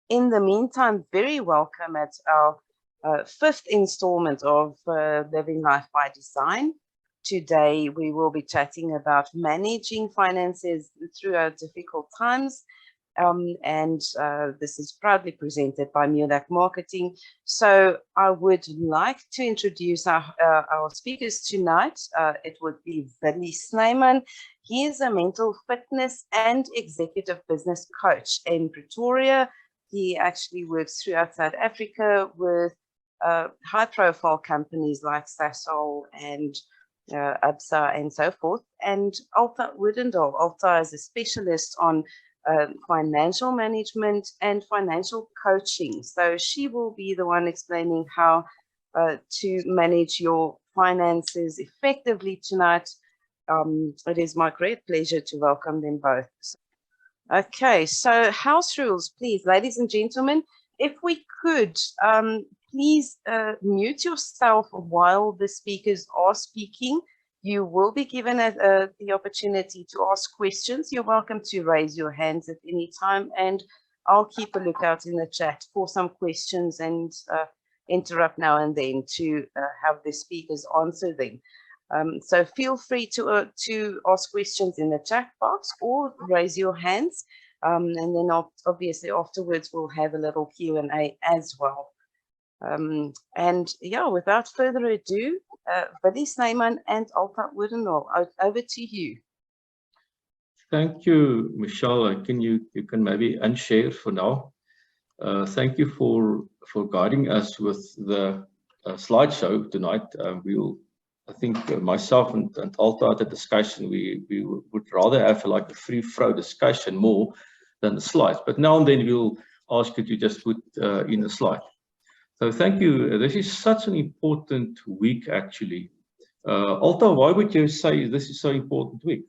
in the meantime, very welcome at our fifth installment of Living Life by Design. Today, we will be chatting about managing finances throughout difficult times. This is proudly presented by Mulac Marketing. So I would like to introduce our speakers tonight. It would be Willie. He is a mental fitness and executive business coach in Pretoria. He actually works throughout South Africa with high-profile companies like Sasol and Absa and so forth. And Alta Alta is a specialist on financial management and financial coaching. So she will be the one explaining how to manage your finances effectively tonight. It is my great pleasure to welcome them both. Okay, so house rules, please, ladies and gentlemen, if we could, please mute yourself while the speakers are speaking. You will be given the opportunity to ask questions. You're welcome to raise your hands at any time, and I'll keep a lookout in the chat for some questions and interrupt now and then to have the speakers answer them. So feel free to ask questions in the chat box or raise your hands, and then obviously afterwards we'll have a little Q&A as well. And yeah, without further ado, Willie and Alta, over to you. Thank you, Michelle. You can maybe unshare for now. Thank you for guiding us with the slideshow tonight. I think myself and Alta at the discussion, we would rather have like a free-flow discussion more than the slides. But now and then we'll ask you to just put in a slide. So thank you. This is such an important week, actually. Alta, why would you say this is so important week?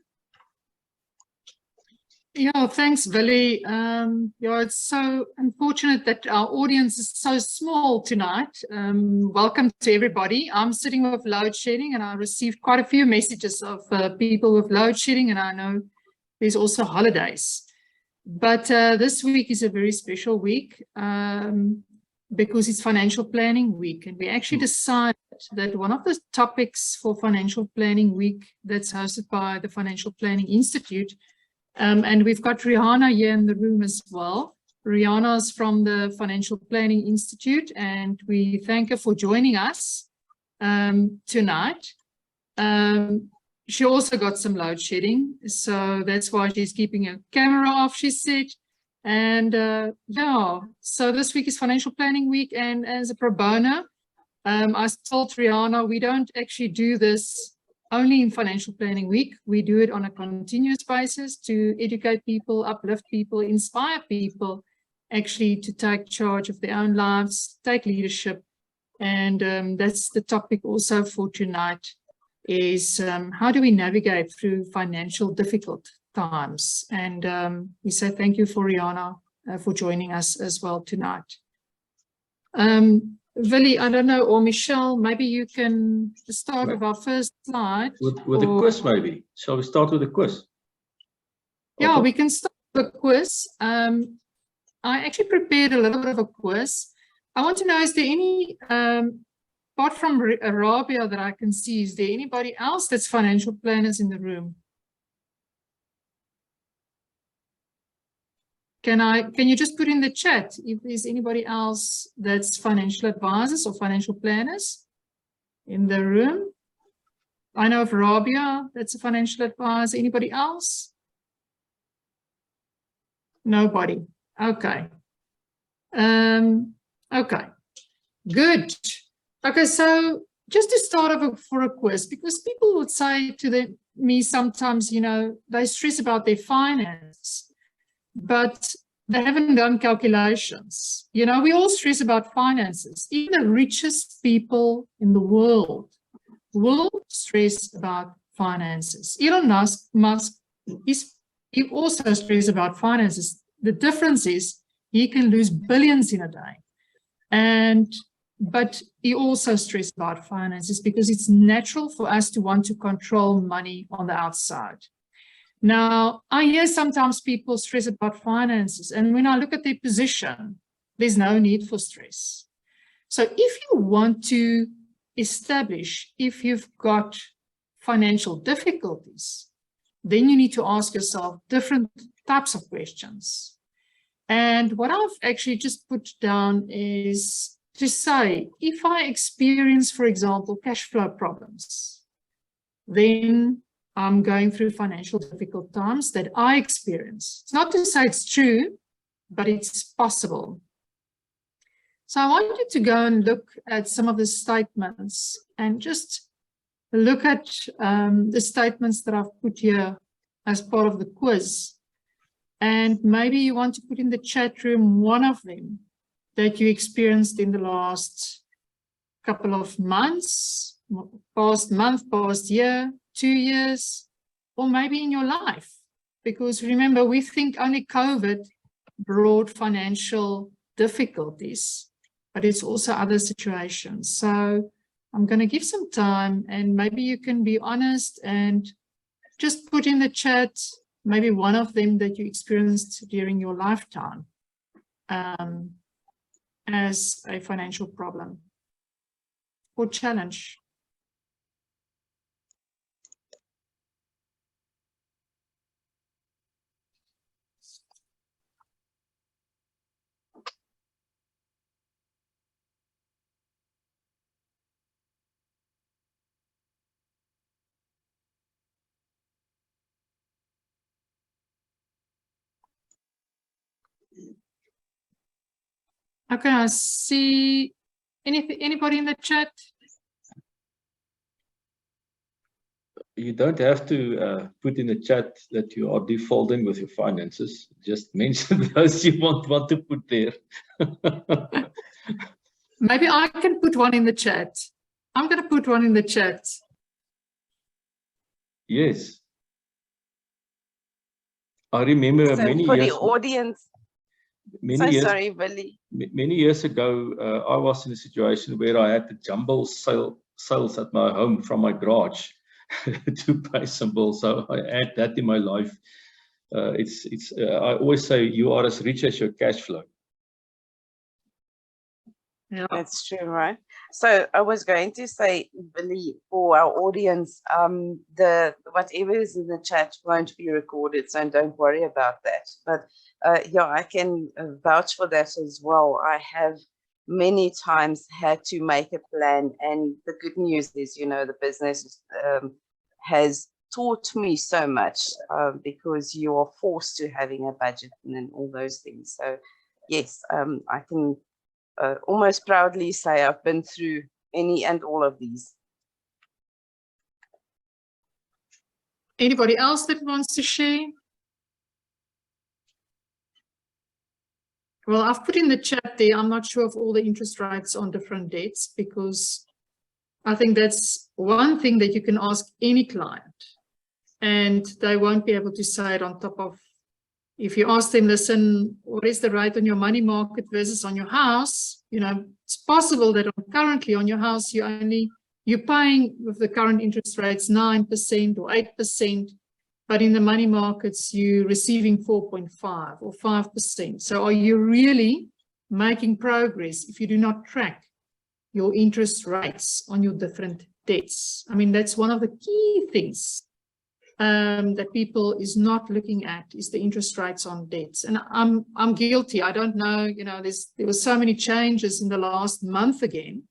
Yeah, thanks, Willie. Yeah, it's so unfortunate that our audience is so small tonight. Welcome to everybody. I'm sitting with load shedding, and I received quite a few messages of people with load shedding, and I know there's also holidays. But this week is a very special week. Because it's financial planning week, and we actually decided that one of the topics for financial planning week that's hosted by the Financial Planning Institute, and we've got Rihanna here in the room as well. Rihanna is from the Financial Planning Institute, and we thank her for joining us tonight. She also got some load shedding, so that's why she's keeping her camera off, she said. And yeah, so this week is financial planning week, and as a pro bono, I told Rihanna we don't actually do this only in financial planning week. We do it on a continuous basis to educate people, uplift people, inspire people actually to take charge of their own lives, take leadership. And that's the topic also for tonight is how do we navigate through financial difficult times. And we say thank you for Rihanna for joining us as well tonight. Willie, I don't know, or Michelle, maybe you can start with our first slide. With a quiz, maybe. Shall we start with a quiz? Yeah, we can start with a quiz. I actually prepared a little bit of a quiz. I want to know, is there any, apart from Arabia that I can see, is there anybody else that's financial planners in the room? Can you just put in the chat if there's anybody else that's financial advisors or financial planners in the room? I know of Rabia, that's a financial advisor. Anybody else? Nobody. Okay. Okay. Good. Okay, so just to start off for a quiz, because people would say to me sometimes, you know, they stress about their finance, but they haven't done calculations. You know, we all stress about finances. Even the richest people in the world will stress about finances. Elon Musk he also stresses about finances. The difference is he can lose billions in a day. But he also stresses about finances because it's natural for us to want to control money on the outside. Now, I hear sometimes people stress about finances, and when I look at their position, there's no need for stress. So if you want to establish if you've got financial difficulties, then you need to ask yourself different types of questions. And what I've actually just put down is to say, if I experience, for example, cash flow problems, then I'm going through financial difficult times that I experience. It's not to say it's true, but it's possible. So I want you to go and look at some of the statements and just look at the statements that I've put here as part of the quiz. And maybe you want to put in the chat room one of them that you experienced in the last couple of months, past month, past year, 2 years, or maybe in your life. Because remember, we think only COVID brought financial difficulties, but it's also other situations. So I'm going to give some time, and maybe you can be honest and just put in the chat maybe one of them that you experienced during your lifetime as a financial problem or challenge. Okay, I see anybody in the chat? You don't have to put in the chat that you are defaulting with your finances. Just mention those you want to put there. Maybe I can put one in the chat. I'm going to put one in the chat. Yes. I remember So many for years. the audience, sorry, Willie. Many years ago, I was in a situation where I had to jumble sales at my home from my garage to pay some bills. So I add that in my life. I always say you are as rich as your cash flow. Yeah. That's true, right? So I was going to say, Willie, for our audience, the whatever is in the chat won't be recorded, so don't worry about that. But yeah, I can vouch for that as well. I have many times had to make a plan, and the good news is, you know, the business has taught me so much because you are forced to having a budget and all those things. So yes, I can almost proudly say I've been through any and all of these. Anybody else that wants to share? Well, I've put in the chat there, I'm not sure of all the interest rates on different debts, because I think that's one thing that you can ask any client, and they won't be able to say it on top of, if you ask them, listen, what is the rate on your money market versus on your house? You know, it's possible that currently on your house, you're paying with the current interest rates 9% or 8%, but in the money markets, you're receiving 4.5 or 5%. So are you really making progress if you do not track your interest rates on your different debts? I mean, that's one of the key things that people is not looking at, is the interest rates on debts. And I'm guilty. I don't know, you know, there were so many changes in the last month again.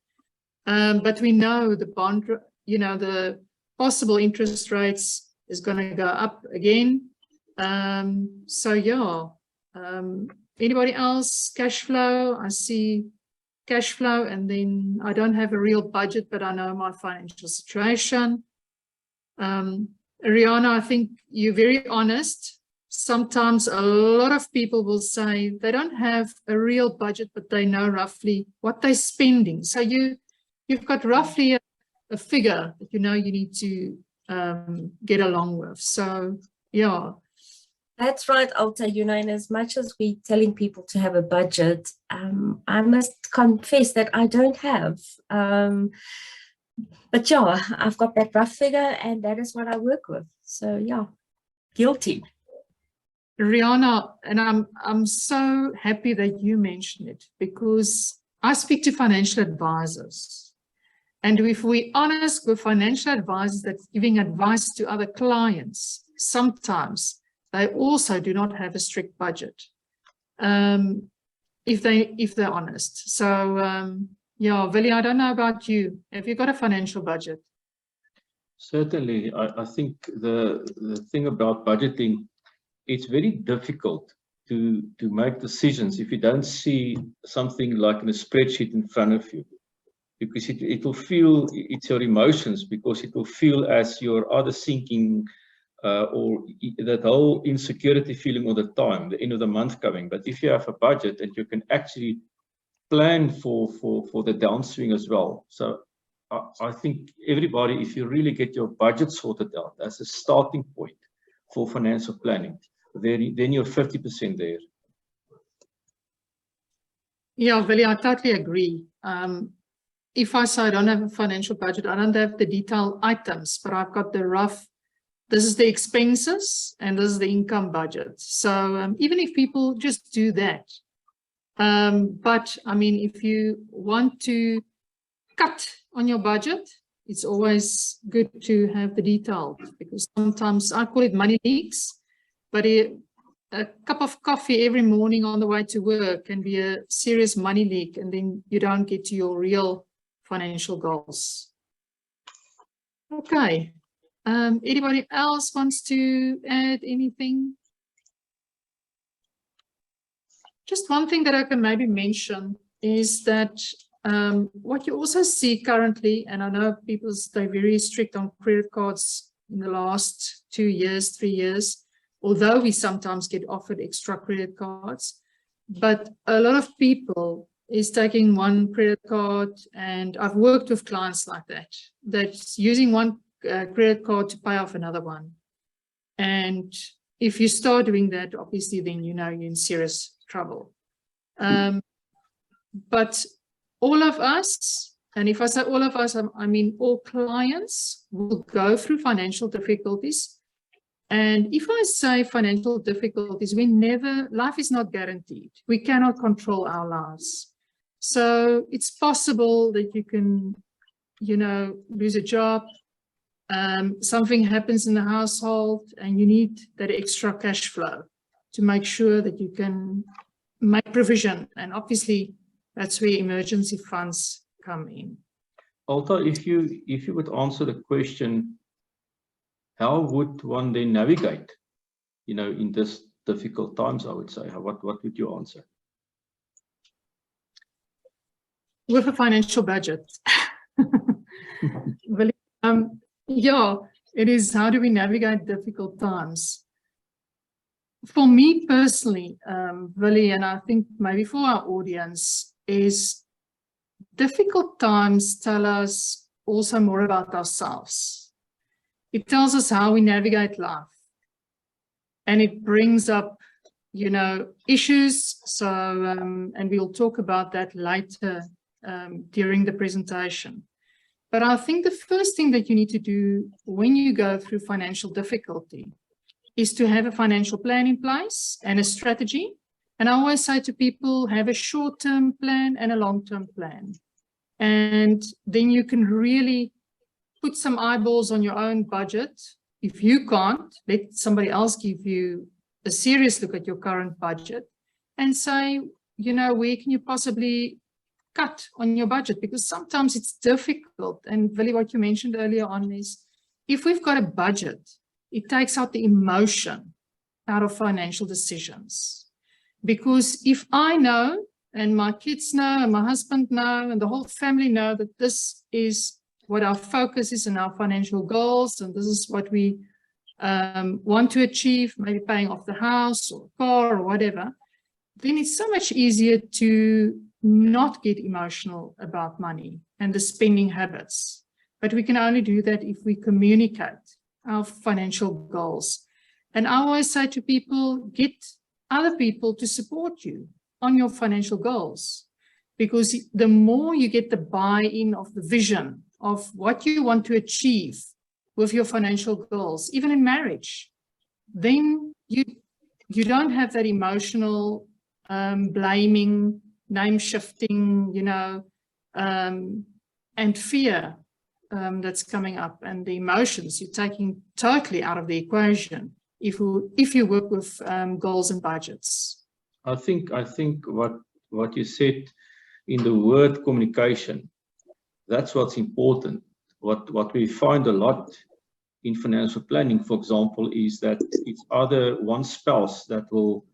But we know the bond, you know, the possible interest rates is going to go up again. So yeah, anybody else? Cash flow, I see cash flow, and then I don't have a real budget, but I know my financial situation. Rihanna, I think you're very honest. Sometimes a lot of people will say they don't have a real budget, but they know roughly what they're spending. So you've got roughly a figure that you know you need to get along with. So yeah. That's right, Alta. You know, and as much as we're telling people to have a budget, I must confess that I don't have. But yeah, I've got that rough figure, and that is what I work with. So yeah, guilty. Rihanna, and I'm so happy that you mentioned it, because I speak to financial advisors. And if we're honest with financial advisors that's giving advice to other clients, sometimes they also do not have a strict budget, if they're honest. So yeah, Willie, I don't know about you. Have you got a financial budget? Certainly, I think the thing about budgeting, it's very difficult to make decisions if you don't see something like in a spreadsheet in front of you, because it will feel, it's your emotions, because it will feel as you're either sinking or that whole insecurity feeling all the time, the end of the month coming. But if you have a budget and you can actually plan for the downswing as well. So I think everybody, if you really get your budget sorted out as a starting point for financial planning, then you're 50% there. Yeah, Willie, I totally agree. If I say I don't have a financial budget, I don't have the detailed items, but I've got the rough, this is the expenses and this is the income budget. So even if people just do that, but I mean, if you want to cut on your budget, it's always good to have the detailed, because sometimes I call it money leaks, but a cup of coffee every morning on the way to work can be a serious money leak, and then you don't get to your real financial goals. Okay. Anybody else wants to add anything? Just one thing that I can maybe mention is that what you also see currently, and I know people stay very strict on credit cards in the last 2 years, 3 years, although we sometimes get offered extra credit cards, but a lot of people is taking one credit card, and I've worked with clients like that, that's using one credit card to pay off another one. And if you start doing that, obviously, then you know you're in serious trouble. But all of us, and if I say all of us, I mean all clients, will go through financial difficulties. And if I say financial difficulties, life is not guaranteed. We cannot control our lives. So it's possible that you can, lose a job. Something happens in the household and you need that extra cash flow to make sure that you can make provision. And obviously, that's where emergency funds come in. Alta, if you would answer the question, how would one then navigate, in this difficult times, I would say, what would you answer? With a financial budget. Well, yeah, it is, how do we navigate difficult times? For me personally, Willie, and I think maybe for our audience, is difficult times tell us also more about ourselves. It tells us how we navigate life. And it brings up, issues. So, and we'll talk about that later during the presentation. But I think the first thing that you need to do when you go through financial difficulty is to have a financial plan in place and a strategy. And I always say to people, have a short-term plan and a long-term plan. And then you can really put some eyeballs on your own budget. If you can't, let somebody else give you a serious look at your current budget and say, where can you possibly cut on your budget? Because sometimes it's difficult. And Willie, what you mentioned earlier on is, if we've got a budget, it takes out the emotion out of financial decisions. Because if I know, and my kids know, and my husband know, and the whole family know that this is what our focus is and our financial goals, and this is what we want to achieve, maybe paying off the house or car or whatever, then it's so much easier to not get emotional about money and the spending habits. But we can only do that if we communicate our financial goals. And I always say to people, get other people to support you on your financial goals, because the more you get the buy-in of the vision of what you want to achieve with your financial goals, even in marriage, then you you don't have that emotional blaming, name shifting, you know, and fear that's coming up, and the emotions you're taking totally out of the equation if you work with goals and budgets. I think what you said in the word communication, that's what's important. What we find a lot in financial planning, for example, is that it's either one spouse that will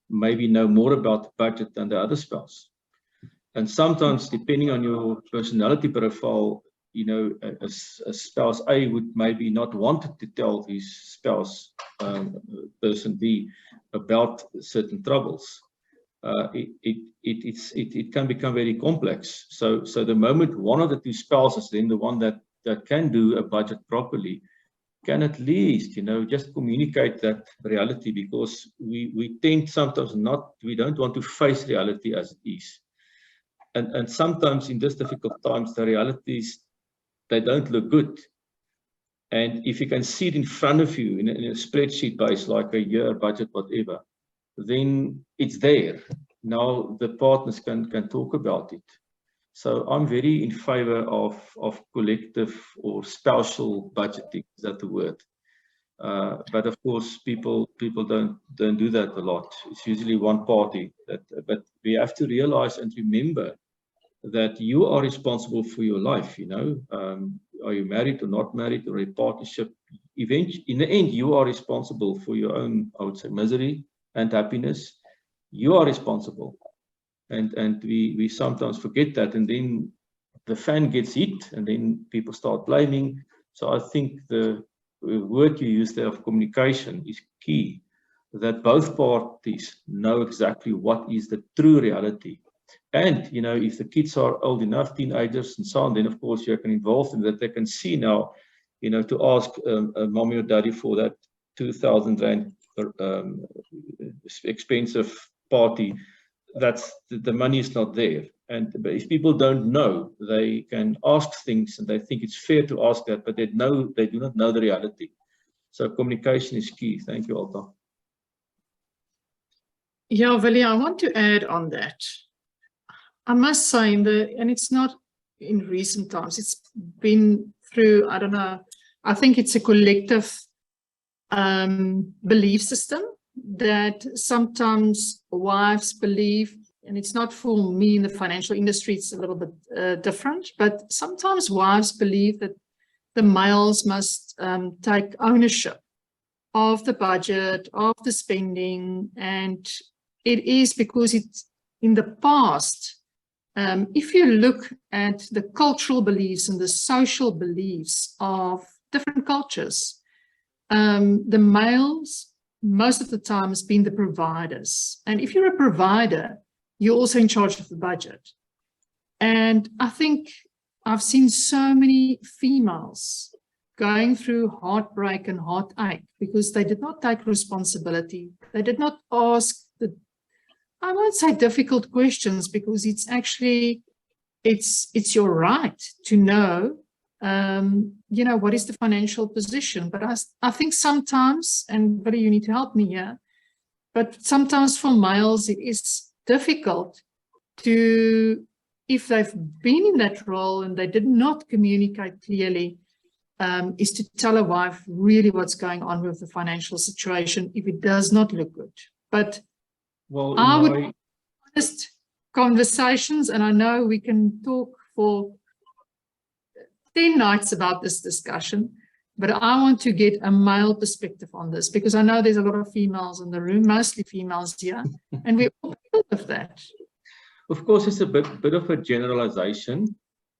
maybe know more about the budget than the other spouse. And sometimes, depending on your personality profile, you know, a spouse A would maybe not want to tell his spouse, person B, about certain troubles. It can become very complex. So the moment one of the two spouses, then the one that can do a budget properly, can at least, you know, just communicate that reality, because we tend sometimes we don't want to face reality as it is. And sometimes in these difficult times, the realities, they don't look good. And if you can see it in front of you in a spreadsheet base, like a year budget, whatever, then it's there. Now the partners can talk about it. So I'm very in favor of collective or spousal budgeting. Is that the word? But of course, people don't do that a lot. It's usually one party. But we have to realize and remember that you are responsible for your life. You know, are you married or not married, or a partnership? Eventually, in the end, you are responsible for your own, I would say, misery and happiness. You are responsible. And we sometimes forget that, and then the fan gets hit, and then people start blaming. So I think the word you use there of communication is key, that both parties know exactly what is the true reality. And, you know, if the kids are old enough, teenagers and so on, then of course you can involve them, that they can see now, you know, to ask mommy or daddy for that 2,000 rand expensive party. That's the money is not there. And if people don't know, they can ask things and they think it's fair to ask that, but they do not know the reality. So communication is key. Thank you, Alta. Yeah, Willie, I want to add on that. I must say, and it's not in recent times, it's been through, I don't know, I think it's a collective belief system that sometimes wives believe, and it's not for me in the financial industry, it's a little bit different, but sometimes wives believe that the males must take ownership of the budget, of the spending, and it is because it's in the past, if you look at the cultural beliefs and the social beliefs of different cultures, the males most of the time has been the providers. And if you're a provider, you're also in charge of the budget. And I think I've seen so many females going through heartbreak and heartache because they did not take responsibility. They did not ask I won't say difficult questions, because it's actually, it's your right to know, you know, what is the financial position. But I think sometimes, and Willie, you need to help me here, but sometimes for males, it is difficult to, if they've been in that role and they did not communicate clearly, is to tell a wife really what's going on with the financial situation if it does not look good. But well, I would honest conversations, and I know we can talk for 10 nights about this discussion, but I want to get a male perspective on this, because I know there's a lot of females in the room, mostly females here, and we all feel of that. Of course, it's a bit of a generalization,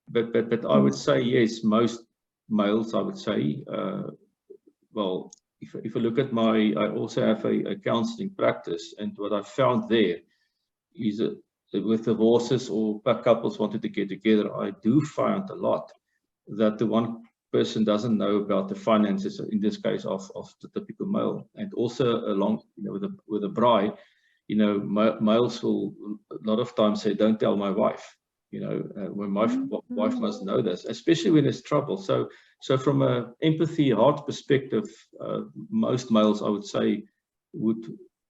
but I would say yes, most males, I would say, well, if I look at I also have a counseling practice, and what I found there is that with divorces or couples wanting to get together, I do find a lot that the one person doesn't know about the finances, in this case of the typical male. And also along, you know, with a bride, you know, males will a lot of times say, don't tell my wife, you know, when my wife must know this, especially when there's trouble. So from an empathy, heart perspective, most males, I would say, would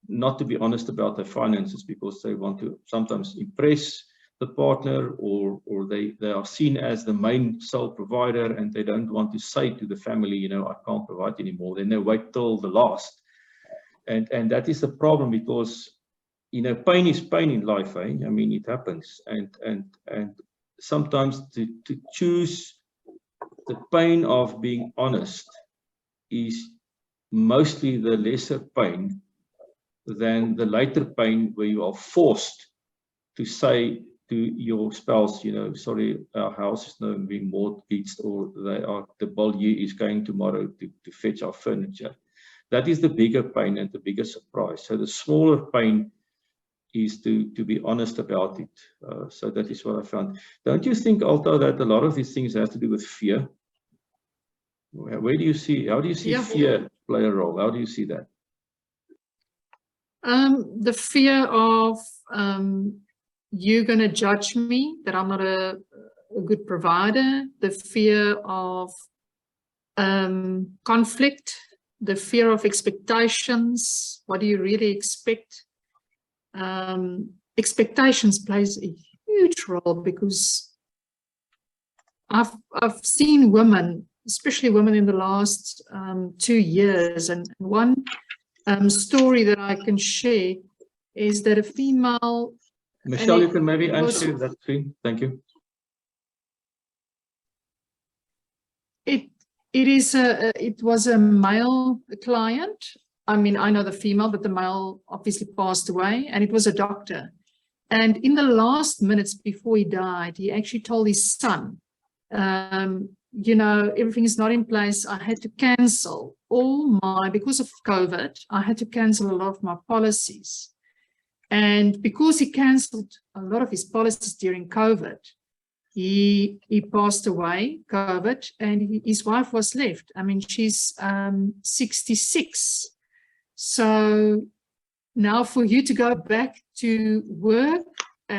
not to be honest about their finances because they want to sometimes impress the partner, or they are seen as the main sole provider, and they don't want to say to the family, you know, I can't provide anymore. Then they wait till the last. And that is the problem, because, you know, pain is pain in life, eh? I mean, it happens. And sometimes to choose the pain of being honest is mostly the lesser pain than the later pain where you are forced to say to your spouse, you know, sorry, our house is now being mortgaged, or the Bollier is going tomorrow to fetch our furniture. That is the bigger pain and the bigger surprise. So the smaller pain is to be honest about it. So that is what I found. Don't you think, Alta, that a lot of these things have to do with fear? Where do you see, how do you see fear play a role? How do you see that? The fear of you're going to judge me, that I'm not a good provider, the fear of conflict, the fear of expectations. What do you really expect? Expectations plays a huge role, because I've seen women, especially women in the last 2 years, and one story that I can share is that a female. Michelle, you can maybe answer that screen. Thank you. It was a male client. I mean, I know the female, but the male obviously passed away, and it was a doctor. And in the last minutes before he died, he actually told his son, you know, everything is not in place. I had to cancel because of COVID, I had to cancel a lot of my policies. And because he canceled a lot of his policies during COVID, he passed away, COVID, and his wife was left. I mean, she's 66. So now for you to go back to work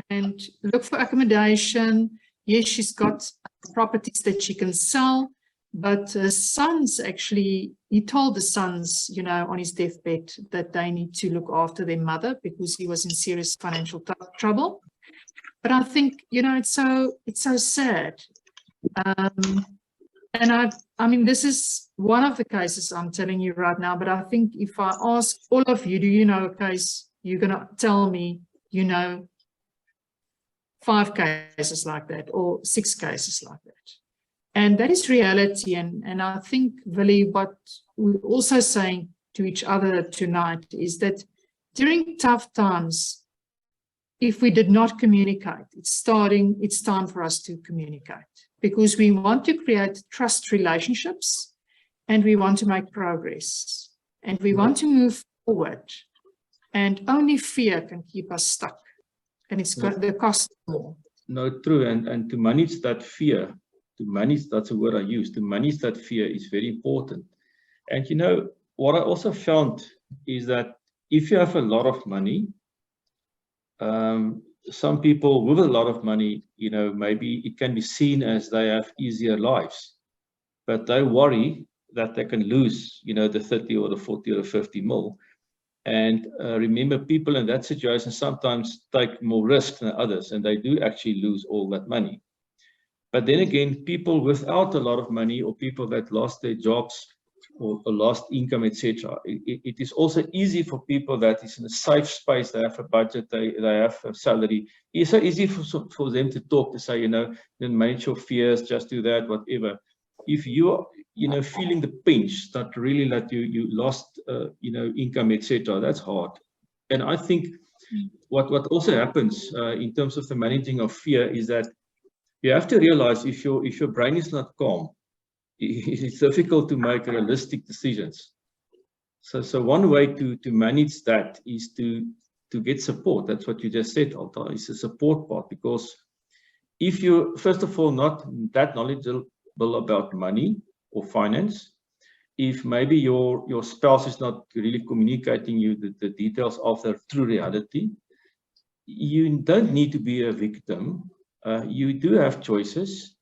and look for accommodation, yes, she's got properties that she can sell, but sons actually, he told the sons, you know, on his deathbed that they need to look after their mother because he was in serious financial trouble. But I think, you know, it's so sad. And I mean, this is one of the cases I'm telling you right now, but I think if I ask all of you, do you know a case, you're going to tell me, you know, 5 cases like that or 6 cases like that. And that is reality. And I think, Willie, what we're also saying to each other tonight is that during tough times, if we did not communicate, it's time for us to communicate, because we want to create trust relationships and we want to make progress and we want to move forward, and only fear can keep us stuck, and it's got the cost more. No, true. And to manage that fear, that's a word I use, to manage that fear is very important. And you know, what I also found is that if you have a lot of money, some people with a lot of money, you know, maybe it can be seen as they have easier lives, but they worry that they can lose, you know, the 30 or the 40 or the 50 mil. And remember, people in that situation sometimes take more risk than others, and they do actually lose all that money. But then again, people without a lot of money, or people that lost their jobs or lost income, etc., it is also easy for people that is in a safe space. They have a budget, they have a salary. It's so easy for them to talk, to say, you know, then manage your fears, just do that, whatever. If you're, you know, feeling the pinch that really that you lost, you know, income, etc., that's hard. And I think what also happens in terms of the managing of fear is that you have to realize if your brain is not calm, it's difficult to make realistic decisions. So one way to manage that is to get support. That's what you just said, Alta, is a support part. Because if you're, first of all, not that knowledgeable about money or finance, if maybe your spouse is not really communicating you the details of their true reality, you don't need to be a victim. You do have choices.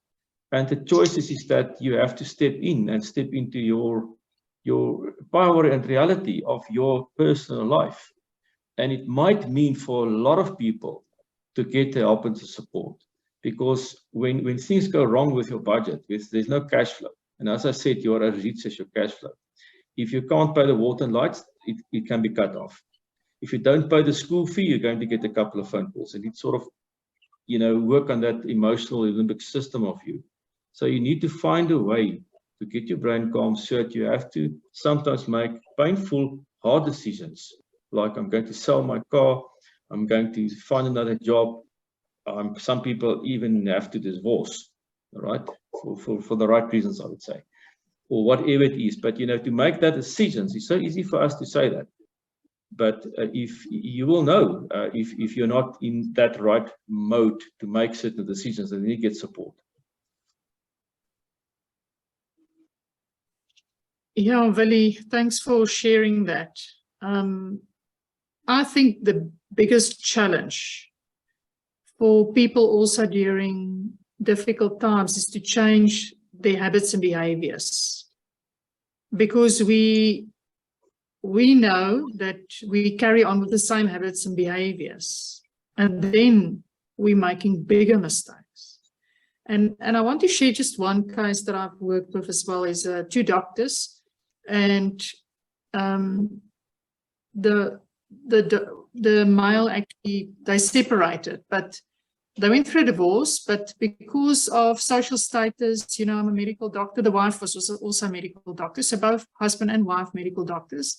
And the choices is that you have to step in and step into your power and reality of your personal life. And it might mean for a lot of people to get the help and the support. Because when things go wrong with your budget, there's no cash flow. And as I said, your receipts is your cash flow. If you can't pay the water and lights, it can be cut off. If you don't pay the school fee, you're going to get a couple of phone calls. And it's sort of, work on that emotional limbic system of you. So you need to find a way to get your brain calm, so that you have to sometimes make painful, hard decisions. Like, I'm going to sell my car, I'm going to find another job. Some people even have to divorce, all right, for the right reasons, I would say, or whatever it is. But, to make that decisions, it's so easy for us to say that. But if you will know, if you're not in that right mode to make certain decisions, then you get support. Yeah, Willie, thanks for sharing that. I think the biggest challenge for people also during difficult times is to change their habits and behaviors. Because we know that we carry on with the same habits and behaviors, and then we're making bigger mistakes. And I want to share just one case that I've worked with as well, is 2 doctors, and the male, actually, they separated, but they went through a divorce. But because of social status, I'm a medical doctor, the wife was also a medical doctor, so both husband and wife medical doctors.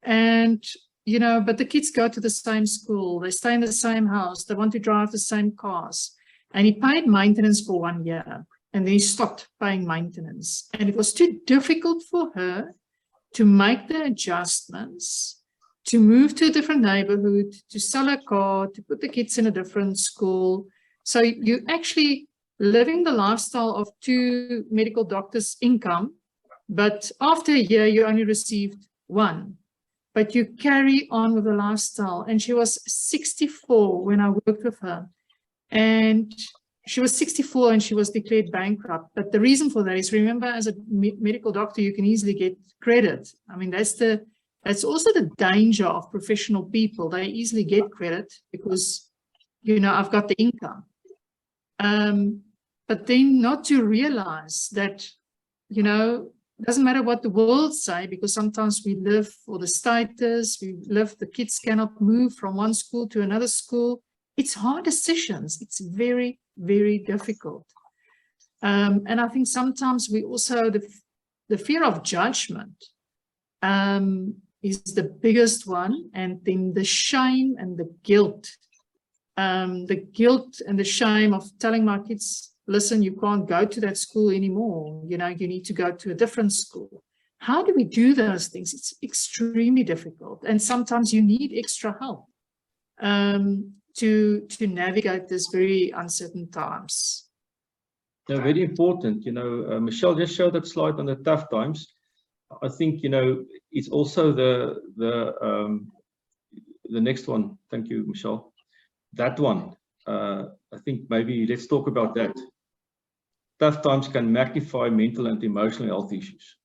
And but the kids go to the same school, they stay in the same house, they want to drive the same cars. And he paid maintenance for 1 year, and then he stopped paying maintenance. And it was too difficult for her to make the adjustments, to move to a different neighborhood, to sell a car, to put the kids in a different school. So you actually living the lifestyle of 2 medical doctors' income, but after a year you only received 1. But you carry on with the lifestyle. And she was 64 when I worked with her. And she was 64 and she was declared bankrupt. But the reason for that is, remember, as a medical doctor, you can easily get credit. I mean, that's also the danger of professional people. They easily get credit because, I've got the income. But then not to realize that, doesn't matter what the world say, because sometimes we live for the status, the kids cannot move from one school to another school. It's hard decisions. It's very, very difficult. And I think sometimes we also, the fear of judgment is the biggest one. And then the shame and the guilt and the shame of telling my kids, listen, you can't go to that school anymore. You need to go to a different school. How do we do those things? It's extremely difficult. And sometimes you need extra help to navigate this very uncertain times. Yeah, very important. Michelle just showed that slide on the tough times. I think, it's also the next one. Thank you, Michelle. That one. I think maybe let's talk about that. Tough times can magnify mental and emotional health issues.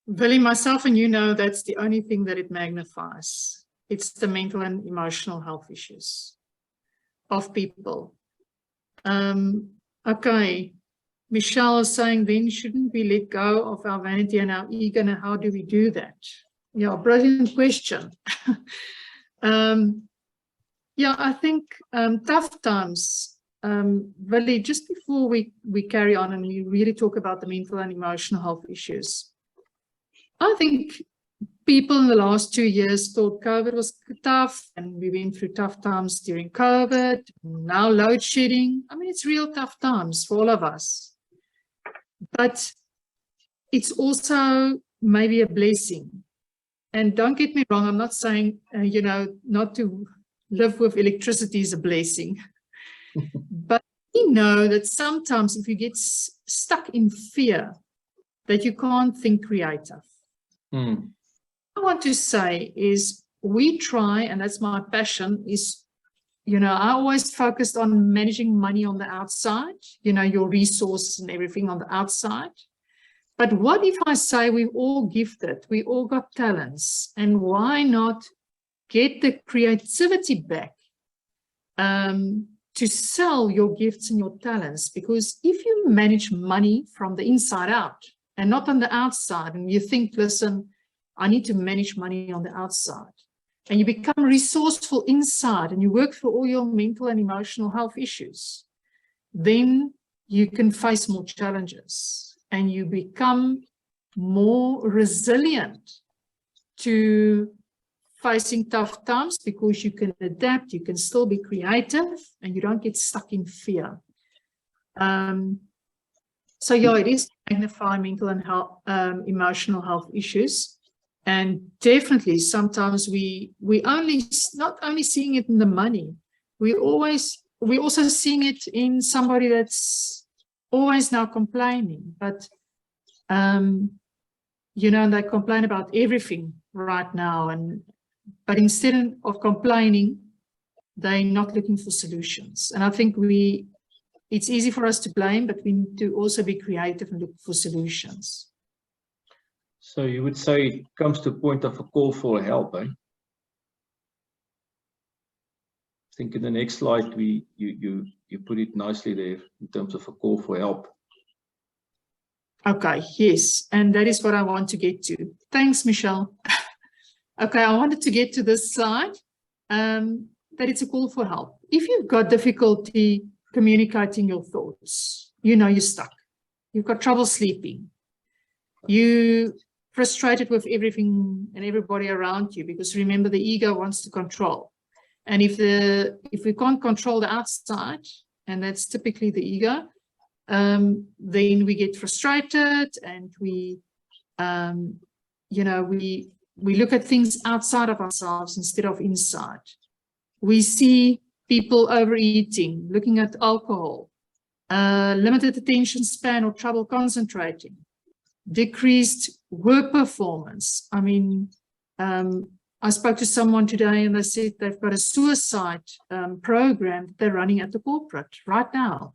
Willie, myself and that's the only thing that it magnifies. It's the mental and emotional health issues of people. Okay, Michelle is saying, then shouldn't we let go of our vanity and our ego, and how do we do that? Yeah, brilliant question. Yeah, I think tough times, Willie, just before we carry on and we really talk about the mental and emotional health issues, I think people in the last 2 years thought COVID was tough, and we went through tough times during COVID, now load shedding. I mean, it's real tough times for all of us. But it's also maybe a blessing. And don't get me wrong, I'm not saying, not to live with electricity is a blessing. But we know that sometimes if you get stuck in fear, that you can't think creative. What I want to say is we try, and that's my passion, is, I always focused on managing money on the outside, your resources and everything on the outside. But what if I say we're all gifted, we all got talents, and why not get the creativity back to sell your gifts and your talents? Because if you manage money from the inside out and not on the outside, and you think, listen, I need to manage money on the outside, and you become resourceful inside and you work through all your mental and emotional health issues, then you can face more challenges and you become more resilient to facing tough times, because you can adapt, you can still be creative, and you don't get stuck in fear. So yeah, it is to magnify mental and health, emotional health issues. And definitely sometimes we not only seeing it in the money, we're also seeing it in somebody that's always now complaining, but you know, they complain about everything right now, but instead of complaining, they're not looking for solutions. And I think it's easy for us to blame, but we need to also be creative and look for solutions. So you would say it comes to a point of a call for help, eh? I think in the next slide you put it nicely there in terms of a call for help. Okay, yes, and that is what I want to get to. Thanks, Michelle. Okay, I wanted to get to this slide, that it's a call for help. If you've got difficulty communicating your thoughts, you know you're stuck, you've got trouble sleeping, you frustrated with everything and everybody around you, because remember, the ego wants to control. And if we can't control the outside, and that's typically the ego, then we get frustrated, and we look at things outside of ourselves instead of inside. We see people overeating, looking at alcohol, limited attention span or trouble concentrating, decreased work performance. I mean, I spoke to someone today and they said they've got a suicide program that they're running at the corporate right now,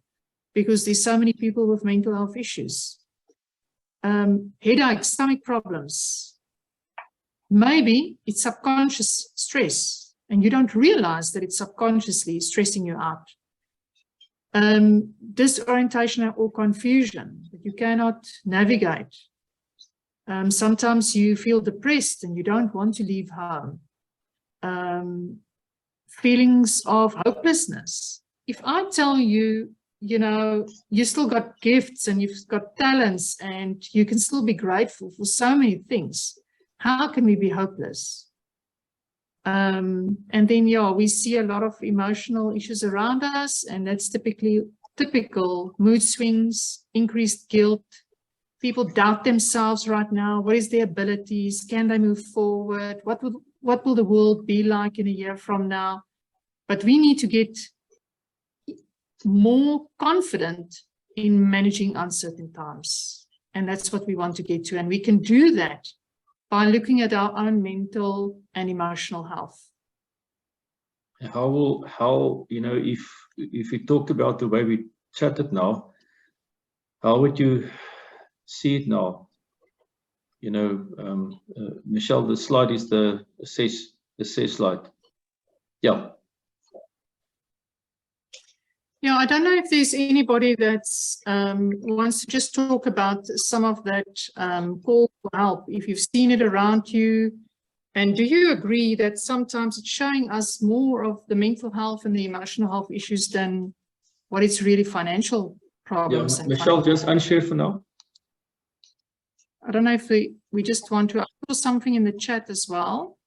because there's so many people with mental health issues. Headaches, stomach problems. Maybe it's subconscious stress and you don't realize that it's subconsciously stressing you out. Disorientation or confusion that you cannot navigate. Sometimes you feel depressed and you don't want to leave home. Feelings of hopelessness. If I tell you, you know, you still got gifts and you've got talents and you can still be grateful for so many things, how can we be hopeless? And then, yeah, we see a lot of emotional issues around us, and that's typical mood swings, increased guilt. People doubt themselves right now. What is their abilities? Can they move forward? What will the world be like in a year from now? But we need to get more confident in managing uncertain times. And that's what we want to get to. And we can do that by looking at our own mental and emotional health. How you know, if we talked about the way we chatted now, how would you see it now? You know, Michelle, the slide is the assess slide. Yeah. Yeah, I don't know if there's anybody that's wants to just talk about some of that call for help, if you've seen it around you. And do you agree that sometimes it's showing us more of the mental health and the emotional health issues than what it's really financial problems? Yeah, and Michelle, just unshare for now. I don't know if we just want to put something in the chat as well.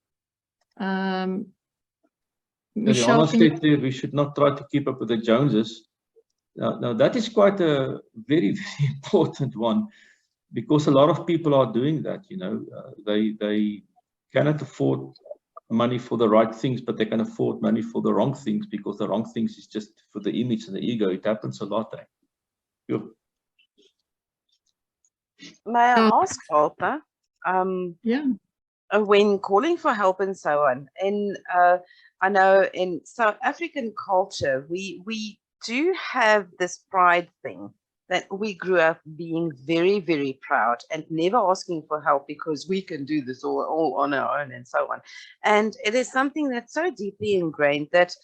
Michelle, we should not try to keep up with the Joneses. Now that is quite a very, very important one, because a lot of people are doing that. You know, they cannot afford money for the right things, but they can afford money for the wrong things, because the wrong things is just for the image and the ego. It happens a lot. Sure. May I ask, Alta? yeah. When calling for help and so on, and I know in South African culture, we do have this pride thing that we grew up being very, very proud and never asking for help because we can do this all on our own and so on. And it is something that's so deeply ingrained that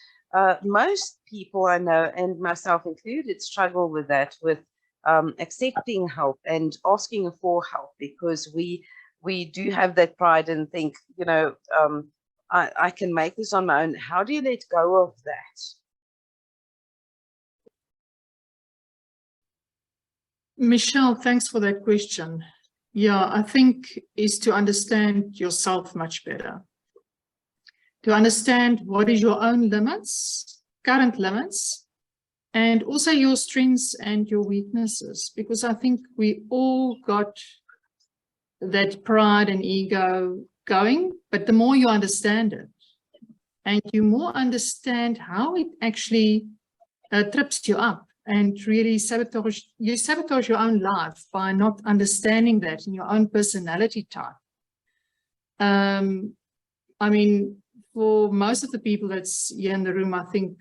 most people I know, and myself included, struggle with that, with accepting help and asking for help, because we do have that pride and think, you know, I can make this on my own. How do you let go of that? Michelle, thanks for that question. Yeah, I think is to understand yourself much better. To understand what is your own limits, current limits, and also your strengths and your weaknesses. Because I think we all got that pride and ego going, but the more you understand it, and you more understand how it actually trips you up, and really sabotage your own life by not understanding that in your own personality type. I mean, for most of the people that's here in the room, I think,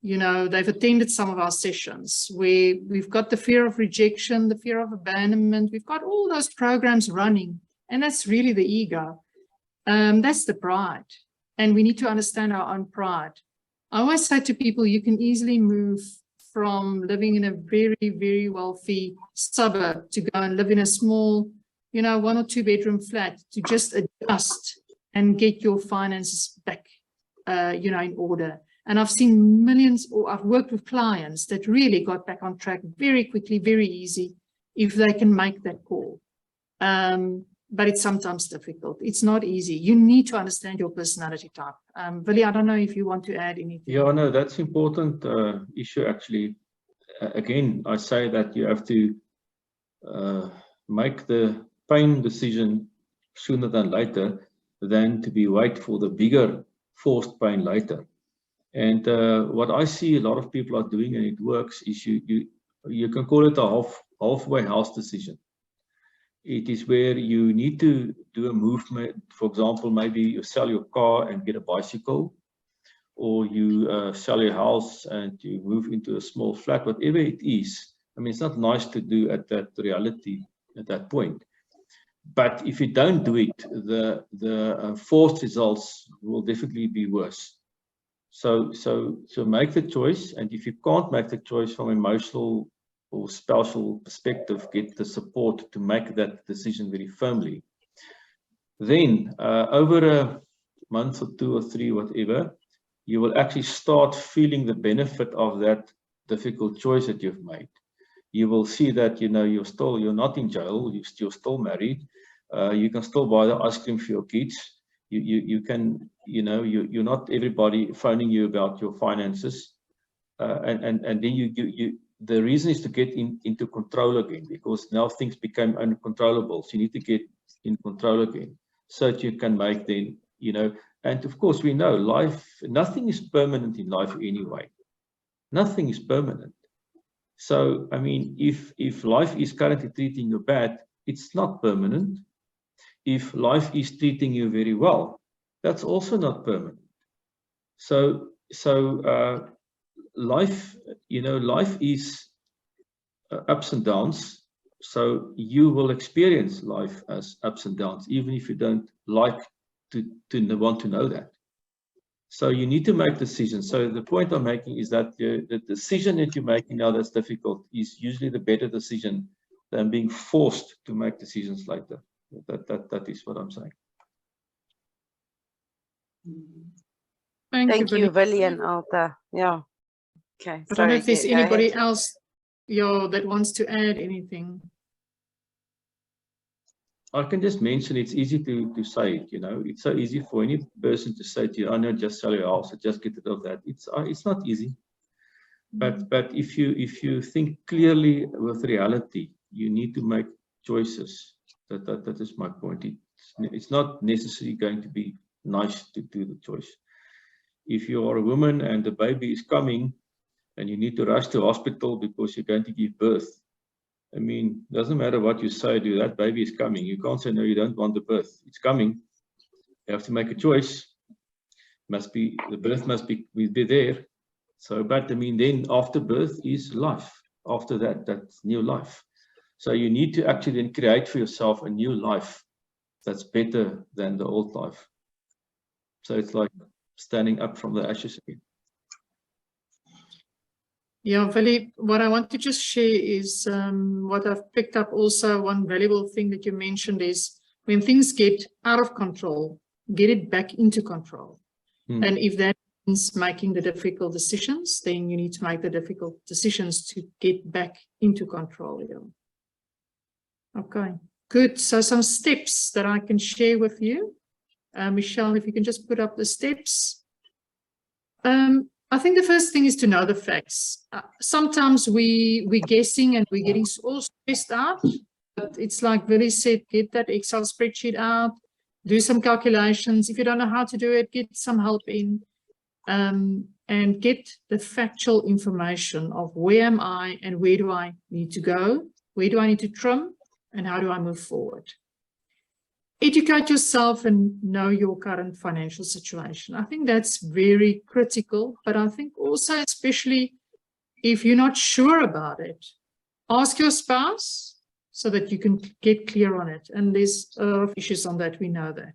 you know, they've attended some of our sessions where we've got the fear of rejection, the fear of abandonment. We've got all those programs running, and that's really the ego. That's the pride. And we need to understand our own pride. I always say to people, you can easily move from living in a very, very wealthy suburb to go and live in a small, you know, 1 or 2 bedroom flat, to just adjust and get your finances back, you know, in order. And I've seen millions, or I've worked with clients that really got back on track very quickly, very easy, if they can make that call. But it's sometimes difficult. It's not easy. You need to understand your personality type. Willie, I don't know if you want to add anything. Yeah, no, that's important issue actually. Again, I say that you have to make the pain decision sooner than later, than to be wait for the bigger forced pain later. And what I see a lot of people are doing, and it works, is you can call it a halfway house decision. It is where you need to do a movement. For example, maybe you sell your car and get a bicycle, or you sell your house and you move into a small flat, whatever it is. I mean, it's not nice to do at that reality at that point. But if you don't do it, the forced results will definitely be worse. So make the choice, and if you can't make the choice from emotional or spousal perspective, get the support to make that decision very firmly. Then over a month or 2 or 3, whatever, you will actually start feeling the benefit of that difficult choice that you've made. You will see that, you know, you're not in jail, you're still married, you can still buy the ice cream for your kids. You can, you know, you're not everybody phoning you about your finances, and then the reason is to get into control again, because now things become uncontrollable. So you need to get in control again, so that you can make then, you know, and of course we know life, nothing is permanent in life anyway. Nothing is permanent. So, I mean, if life is currently treating you bad, it's not permanent. If life is treating you very well, that's also not permanent. So life, you know, life is ups and downs. So you will experience life as ups and downs, even if you don't like to want to know that. So you need to make decisions. So the point I'm making is that the decision that you're making now that's difficult is usually the better decision than being forced to make decisions later. That is what I'm saying. Thank you, Willie and Alta. Yeah. Okay. I don't know if there's anybody else that wants to add anything. I can just mention, it's easy to say it, you know. It's so easy for any person to say to you, "Oh no, just sell your house, just get rid of that." It's not easy. But if you think clearly with reality, you need to make choices. That is my point. It's not necessarily going to be nice to do the choice. If you are a woman and the baby is coming and you need to rush to hospital because you're going to give birth, I mean, doesn't matter what you say, that baby is coming. You can't say, no, you don't want the birth. It's coming. You have to make a choice. The birth must be there. So, but I mean, then after birth is life. after that, that's new life. So you need to actually then create for yourself a new life that's better than the old life. So it's like standing up from the ashes again. Yeah, Willie, what I want to just share is what I've picked up also. One valuable thing that you mentioned is when things get out of control, get it back into control. And if that means making the difficult decisions, then you need to make the difficult decisions to get back into control. Yeah. Okay, good. So some steps that I can share with you. Michelle, if you can just put up the steps. I think the first thing is to know the facts. Sometimes we're guessing and we're getting all stressed out. But it's like Willie said, get that Excel spreadsheet out, do some calculations. If you don't know how to do it, get some help in, and get the factual information of where am I and where do I need to go, where do I need to trim, and how do I move forward. Educate yourself and know your current financial situation. I think that's very critical, but I think also, especially if you're not sure about it, ask your spouse so that you can get clear on it. And there's a lot of issues on that, we know that.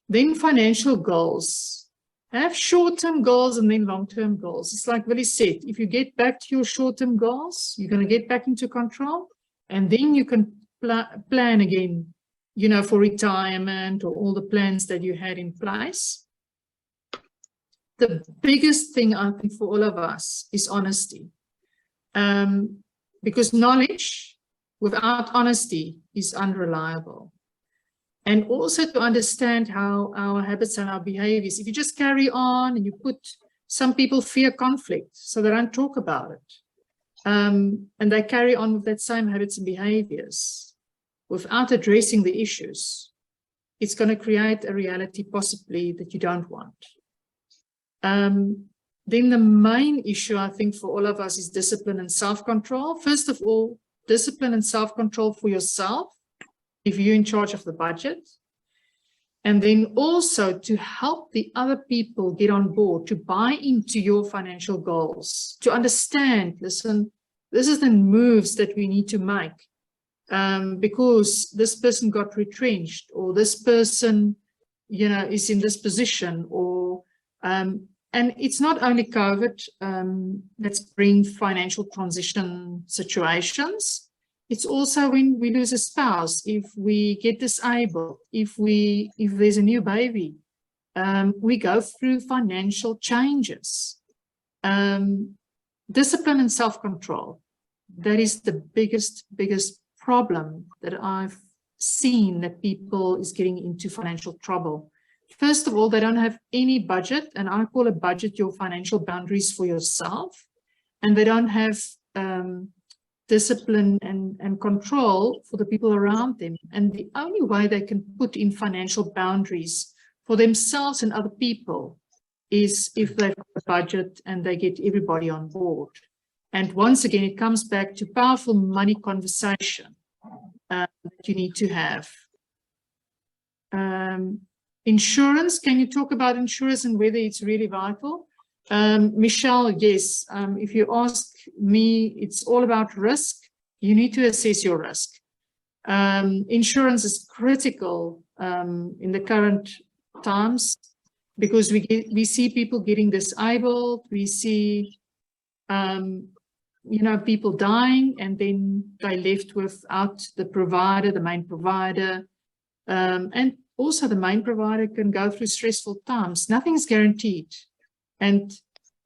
Then financial goals. Have short-term goals and then long-term goals. It's like Willie said, if you get back to your short-term goals, you're going to get back into control, and then you can plan again, you know, for retirement or all the plans that you had in place. The biggest thing, I think, for all of us is honesty. Because knowledge without honesty is unreliable. And also to understand how our habits and our behaviors, if you just carry on and you put, some people fear conflict, so they don't talk about it. And they carry on with that same habits and behaviors without addressing the issues. It's going to create a reality possibly that you don't want. Then the main issue, I think, for all of us is discipline and self-control. First of all, discipline and self-control for yourself, if you're in charge of the budget. And then also to help the other people get on board, to buy into your financial goals, to understand, listen, this is the moves that we need to make. Because this person got retrenched, or this person, you know, is in this position, or and it's not only COVID that's bring financial transition situations. It's also when we lose a spouse, if we get disabled, if there's a new baby, we go through financial changes. Discipline and self-control, that is the biggest problem that I've seen, that people is getting into financial trouble. First of all, they don't have any budget, and I call a budget your financial boundaries for yourself, and they don't have discipline and control for the people around them. And the only way they can put in financial boundaries for themselves and other people is if they've got a budget and they get everybody on board. And once again, it comes back to powerful money conversation that you need to have. Insurance, can you talk about insurance and whether it's really vital? Michelle, yes. If you ask me, it's all about risk. You need to assess your risk. Insurance is critical in the current times, because we see people getting disabled. We see, you know, people dying, and then they're left without the provider, the main provider. And also the main provider can go through stressful times. Nothing's guaranteed. And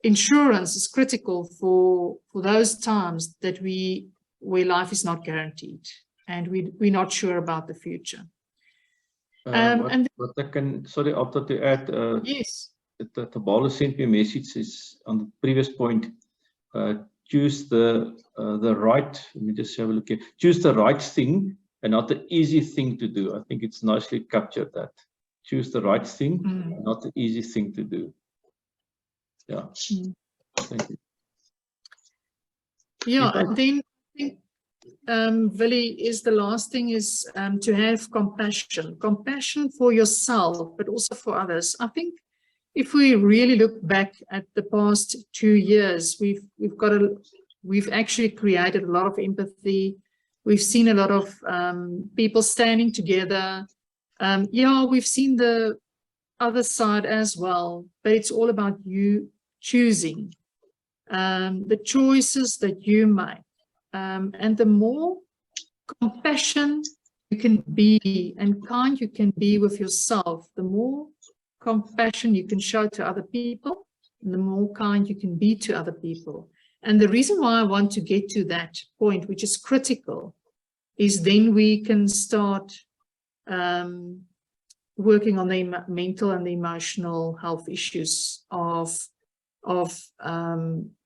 insurance is critical for those times that where life is not guaranteed and we're not sure about the future. What I can, sorry, Alta, to add, yes. The Tabala sent me a message is on the previous point, choose the right, let me just have a look here, choose the right thing and not the easy thing to do. I think it's nicely captured that. Choose the right thing, not the easy thing to do. Yeah. Thank you. Yeah, and then I think, Willie, is the last thing is to have compassion. Compassion for yourself, but also for others. I think if we really look back at the past 2 years, we've got we've actually created a lot of empathy. We've seen a lot of people standing together. Yeah, we've seen the other side as well, but it's all about you choosing the choices that you make. And the more compassion you can be and kind you can be with yourself, the more compassion you can show to other people, and the more kind you can be to other people. And the reason why I want to get to that point, which is critical, is then we can start working on the mental and the emotional health issues of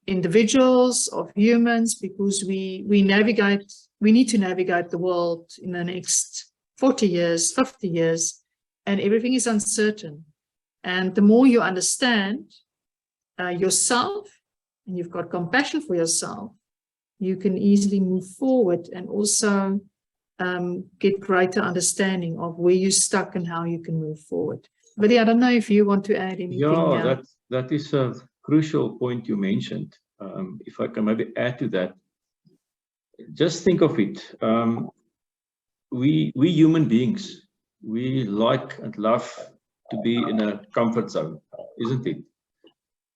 individuals, of humans, because we need to navigate the world in the next 40 years, 50 years, and everything is uncertain. And the more you understand yourself, and you've got compassion for yourself, you can easily move forward and also get greater understanding of where you're stuck and how you can move forward. Willie, I don't know if you want to add anything. Yeah, that is a crucial point you mentioned. If I can maybe add to that, just think of it. We human beings, we like and love to be in a comfort zone, isn't it?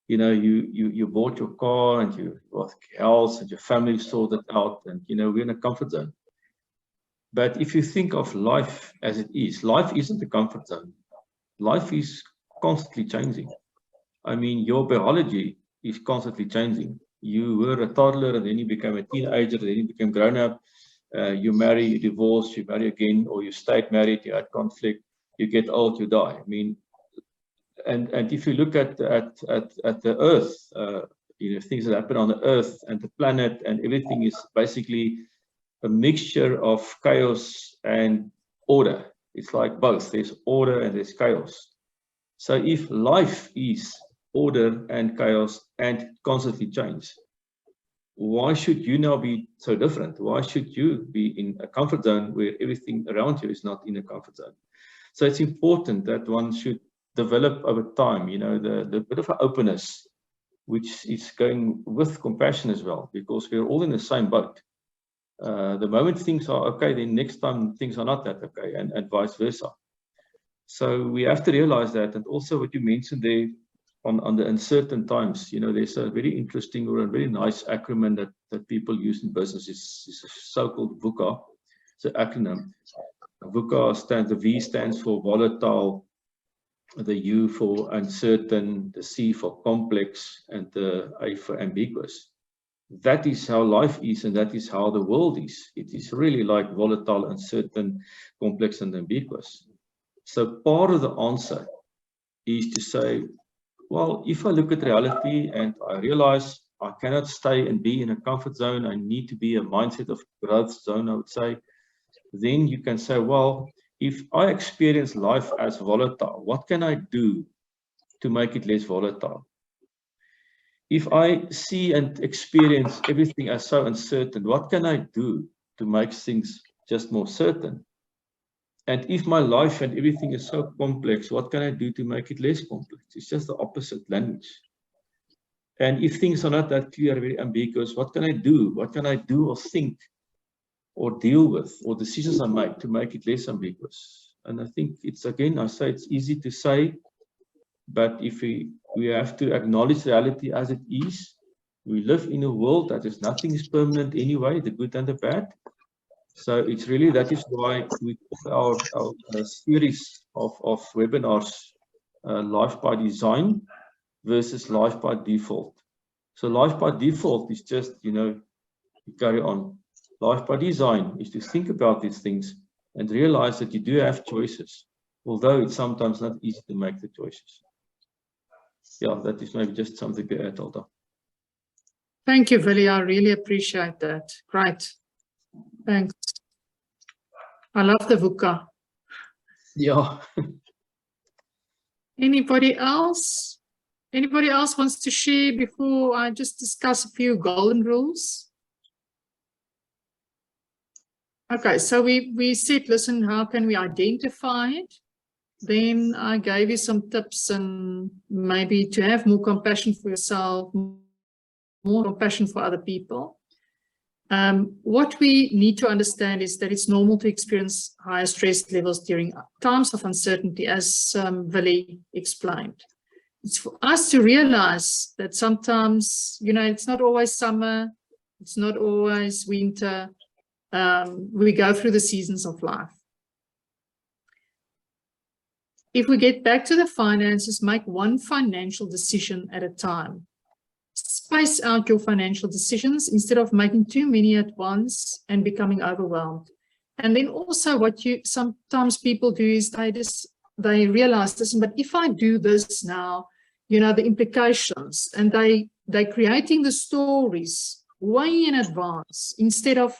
You know, you bought your car and your health and your family sorted out, and you know, we're in a comfort zone. But if you think of life as it is, life isn't a comfort zone. Life is constantly changing. I mean, your biology is constantly changing. You were a toddler and then you became a teenager, then you became grown up, you marry, you divorce, you marry again, or you stayed married, you had conflict, you get old, you die. I mean, and if you look at the earth, you know, things that happen on the earth and the planet and everything is basically a mixture of chaos and order. It's like both. There's order and there's chaos. So if life is order and chaos and constantly change, why should you now be so different? Why should you be in a comfort zone where everything around you is not in a comfort zone? So it's important that one should develop over time, you know, the bit of an openness, which is going with compassion as well, because we're all in the same boat. The moment things are okay, then next time things are not that okay, and vice versa. So we have to realize that. And also what you mentioned there on the uncertain times, you know, there's a very interesting or a very nice acronym that people use in business. It's a so-called VUCA. It's an acronym. VUCA stands, the V stands for volatile, the U for uncertain, the C for complex, and the A for ambiguous. That is how life is, and that is how the world is. It is really like volatile, uncertain, complex, and ambiguous. So part of the answer is to say, well, if I look at reality and I realize I cannot stay and be in a comfort zone, I need to be a mindset of growth zone, I would say, then you can say, well, if I experience life as volatile, what can I do to make it less volatile? If I see and experience everything as so uncertain, what can I do to make things just more certain? And if my life and everything is so complex, what can I do to make it less complex? It's just the opposite language. And if things are not that clear, very ambiguous, what can I do? What can I do or think or deal with, or decisions I make to make it less ambiguous? And I think it's, again, I say it's easy to say, but if we have to acknowledge reality as it is. We live in a world that is nothing is permanent anyway, the good and the bad. So it's really, that is why we call our series of webinars Life by Design versus Life by Default. So Life by Default is just, you know, you carry on. Life by Design is to think about these things and realize that you do have choices, although it's sometimes not easy to make the choices. Yeah, that is maybe just something to add, Alta. Thank you, Willie. I really appreciate that. Great. Thanks. I love the VUCA. Yeah. Anybody else? Anybody else wants to share before I just discuss a few golden rules? Okay, so we said, listen, how can we identify it? Then I gave you some tips and maybe to have more compassion for yourself, more compassion for other people. What we need to understand is that it's normal to experience higher stress levels during times of uncertainty, as Willie explained. It's for us to realize that sometimes, you know, it's not always summer, it's not always winter. We go through the seasons of life. If we get back to the finances, make one financial decision at a time. Space out your financial decisions instead of making too many at once and becoming overwhelmed. And then also what sometimes people do is they realize this, but if I do this now, you know, the implications, and they're creating the stories way in advance instead of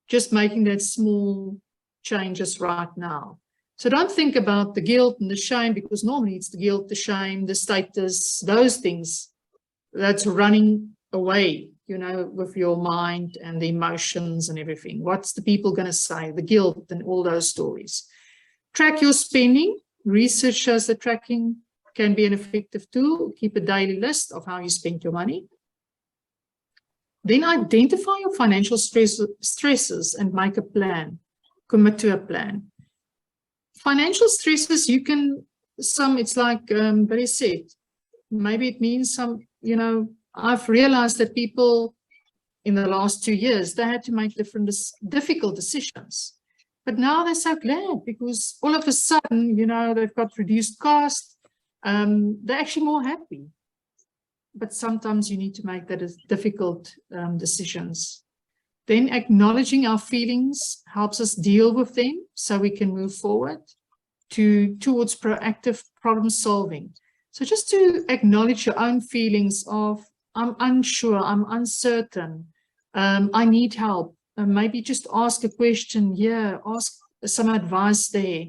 just making that small changes right now. So don't think about the guilt and the shame, because normally it's the guilt, the shame, the status, those things that's running away, you know, with your mind and the emotions and everything. What's the people going to say? The guilt and all those stories. Track your spending. Research shows that tracking can be an effective tool. Keep a daily list of how you spend your money. Then identify your financial stresses and make a plan. Commit to a plan. Financial stresses, it's like Willie said, maybe it means you know, I've realized that people in the last 2 years, they had to make difficult decisions. But now they're so glad because all of a sudden, you know, they've got reduced cost. They're actually more happy. But sometimes you need to make that as difficult decisions. Then acknowledging our feelings helps us deal with them so we can move forward towards proactive problem solving. So just to acknowledge your own feelings of, I'm unsure, I'm uncertain, I need help. Maybe just ask a question here, ask some advice there.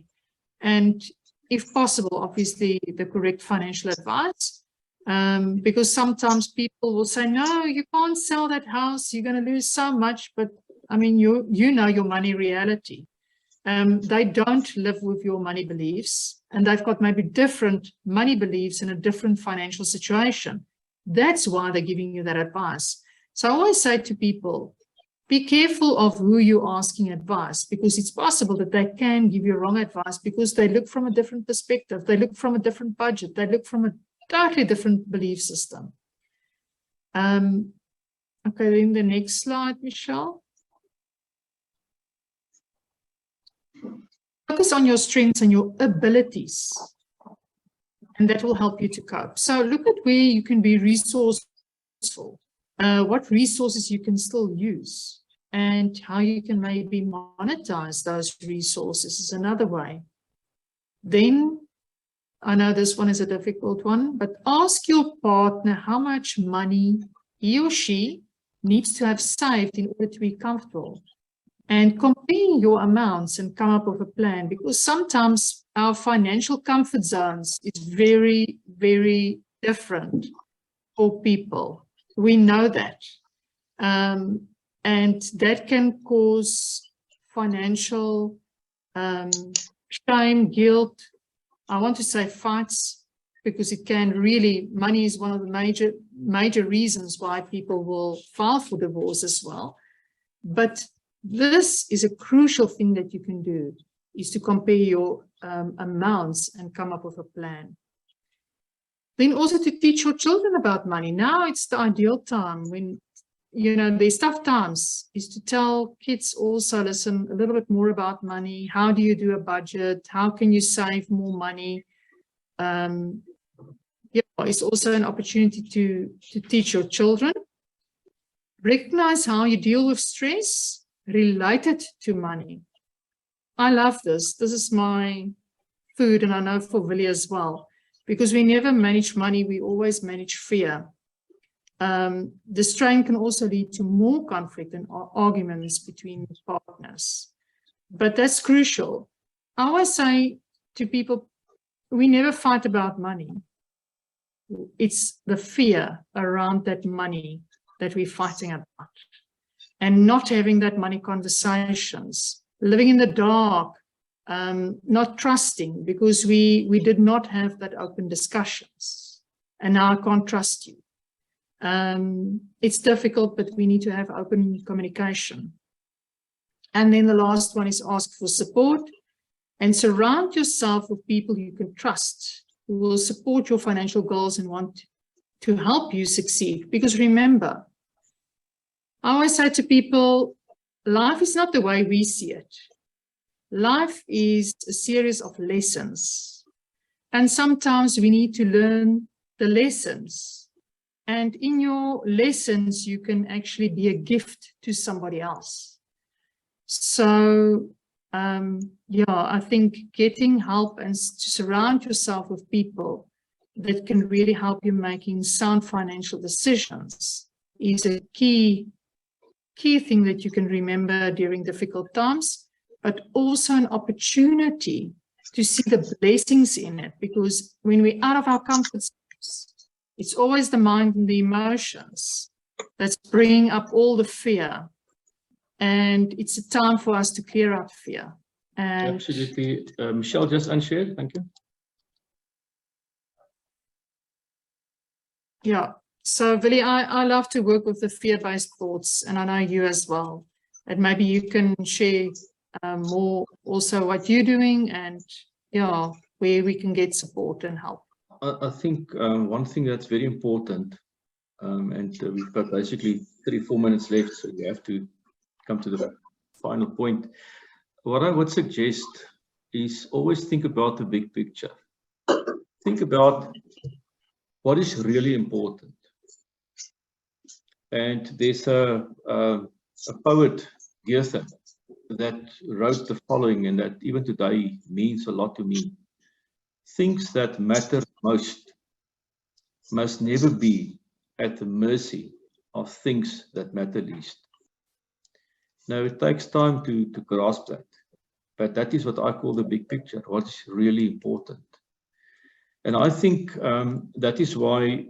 And if possible, obviously the correct financial advice. Because sometimes people will say, no, you can't sell that house, you're going to lose so much. But I mean, you know your money reality. They don't live with your money beliefs, and they've got maybe different money beliefs in a different financial situation. That's why they're giving you that advice. So I always say to people, be careful of who you're asking advice, because it's possible that they can give you wrong advice because they look from a different perspective. They look from a different budget. They look from a totally different belief system. Okay, then the next slide, Michelle. Focus on your strengths and your abilities, and that will help you to cope. So look at where you can be resourceful, what resources you can still use, and how you can maybe monetize those resources is another way. Then, I know this one is a difficult one, but ask your partner how much money he or she needs to have saved in order to be comfortable. And compare your amounts and come up with a plan, because sometimes our financial comfort zones is very, very different for people. We know that. And that can cause financial shame, guilt. I want to say fights, because it can really, money is one of the major reasons why people will file for divorce as well. But this is a crucial thing that you can do, is to compare your amounts and come up with a plan. Then also to teach your children about money. Now it's the ideal time when, you know, there's tough times, is to tell kids also, listen, a little bit more about money. How do you do a budget? How can you save more money? It's also an opportunity to teach your children. Recognize how you deal with stress related to money. I love this. This is my food, and I know for Willie as well, because we never manage money, we always manage fear. The strain can also lead to more conflict and arguments between partners. But that's crucial. I always say to people, we never fight about money. It's the fear around that money that we're fighting about. And not having that money conversations, living in the dark, not trusting, because we did not have that open discussions. And now I can't trust you. It's difficult, but we need to have open communication. And then the last one is ask for support and surround yourself with people you can trust, who will support your financial goals and want to help you succeed. Because remember, I always say to people, life is not the way we see it. Life is a series of lessons. And sometimes we need to learn the lessons. And in your lessons, you can actually be a gift to somebody else. So, yeah, I think getting help and to surround yourself with people that can really help you making sound financial decisions is a key thing that you can remember during difficult times, but also an opportunity to see the blessings in it. Because when we're out of our comfort zones, it's always the mind and the emotions that's bringing up all the fear. And it's a time for us to clear out fear. And absolutely. Michelle, just unshare. Thank you. yeah. So, Willie, I love to work with the fear-based thoughts, and I know you as well. And maybe you can share more also what you're doing and, yeah, where we can get support and help. I think one thing that's very important, and we've got basically 3-4 minutes left, so we have to come to the final point. What I would suggest is always think about the big picture. Think about what is really important. And there's a poet, Goethe, that wrote the following, and that even today means a lot to me. Things that matter most must never be at the mercy of things that matter least. Now, it takes time to grasp that, but that is what I call the big picture, what's really important. And I think that is why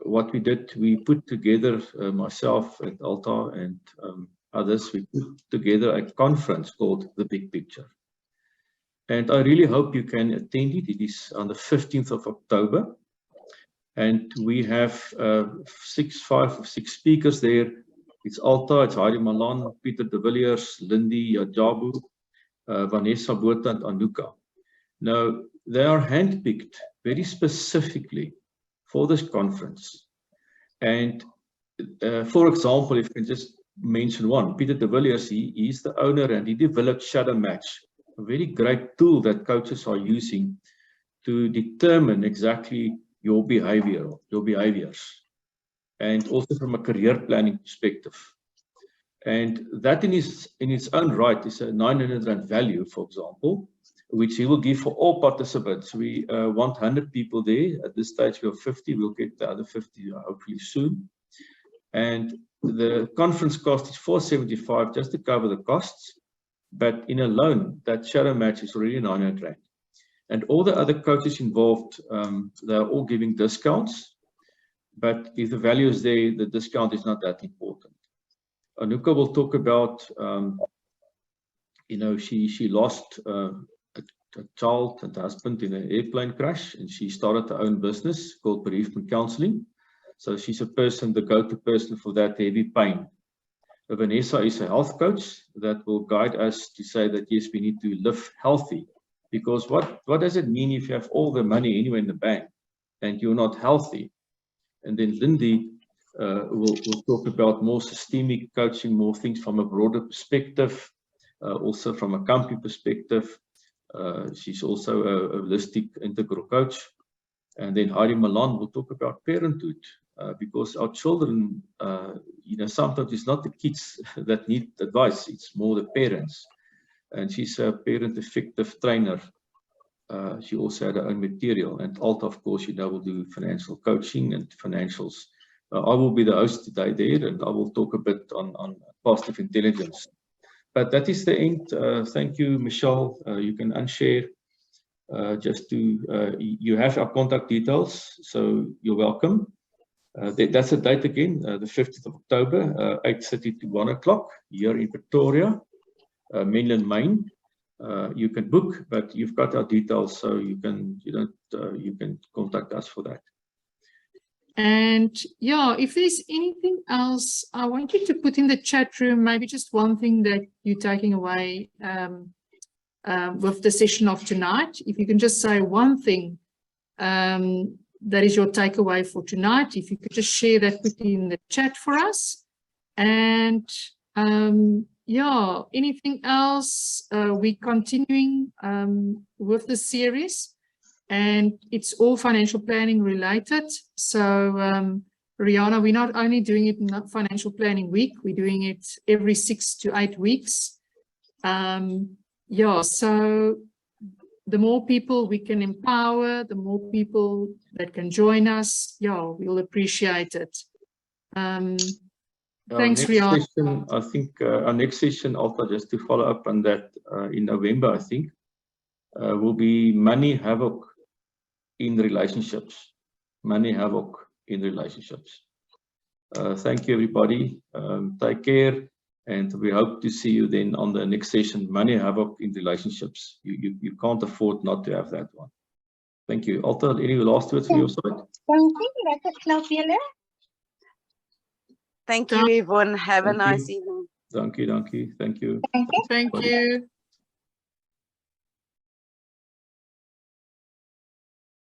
what we did, we put together, myself and Alta and others, we put together a conference called The Big Picture. And I really hope you can attend it. It is on the 15th of October. And we have 5 or 6 speakers there. It's Alta, it's Heidi Malan, Peter de Villiers, Lindy Jabu, Vanessa Botha, and Anuka. Now, they are handpicked very specifically for this conference. And for example, if I can just mention one, Peter de Villiers, he's the owner and he developed Shadow Match, a very great tool that coaches are using to determine exactly your behaviors, and also from a career planning perspective. And that in its own right is a 900 Rand value, for example, which he will give for all participants. We want 100 people there. At this stage, we have 50. We'll get the other 50 hopefully soon. And the conference cost is 475 just to cover the costs. But in a loan, that shadow match is already 900 Rand. And all the other coaches involved, they're all giving discounts. But if the value is there, the discount is not that important. Anuka will talk about, she lost a child and husband in an airplane crash, and she started her own business called bereavement counseling. So she's a person, the go-to person for that heavy pain. Vanessa is a health coach that will guide us to say that, yes, we need to live healthy. Because what does it mean if you have all the money anywhere in the bank and you're not healthy? And then Lindy will talk about more systemic coaching, more things from a broader perspective, also from a company perspective. She's also a holistic integral coach. And then Heidi Malan will talk about parenthood, because our children, sometimes it's not the kids that need advice, it's more the parents. And she's a parent effective trainer. She also had her own material. And Alta, of course, will do financial coaching and financials. I will be the host today there, and I will talk a bit on positive intelligence. But that is the end. Thank you, Michelle. You can unshare you have our contact details, so you're welcome. That's the date again, the 15th of October, 8:30 to 1 o'clock here in Pretoria, Mainland Main. You can book, but you've got our details, so you can contact us for that. And yeah, if there's anything else, I want you to put in the chat room, maybe just one thing that you're taking away with the session of tonight. If you can just say one thing that is your takeaway for tonight, if you could just share that quickly in the chat for us. And yeah, anything else? We're continuing with the series, and it's all financial planning related. So Rihanna, we're not only doing it in the financial planning week, we're doing it every 6 to 8 weeks. Yeah, so the more people we can empower, the more people that can join us, yeah, we'll appreciate it. Thanks, Rihanna. Session, I think our next session, Alta, just to follow up on that, in November, I think, will be money havoc in relationships. Money havoc in relationships. Thank you, everybody. Take care, and we hope to see you then on the next session, money havoc in relationships. You can't afford not to have that one. Thank you. Alta, any last words from your side? Thank you, everyone. Have a nice evening. Thank you. Thank you.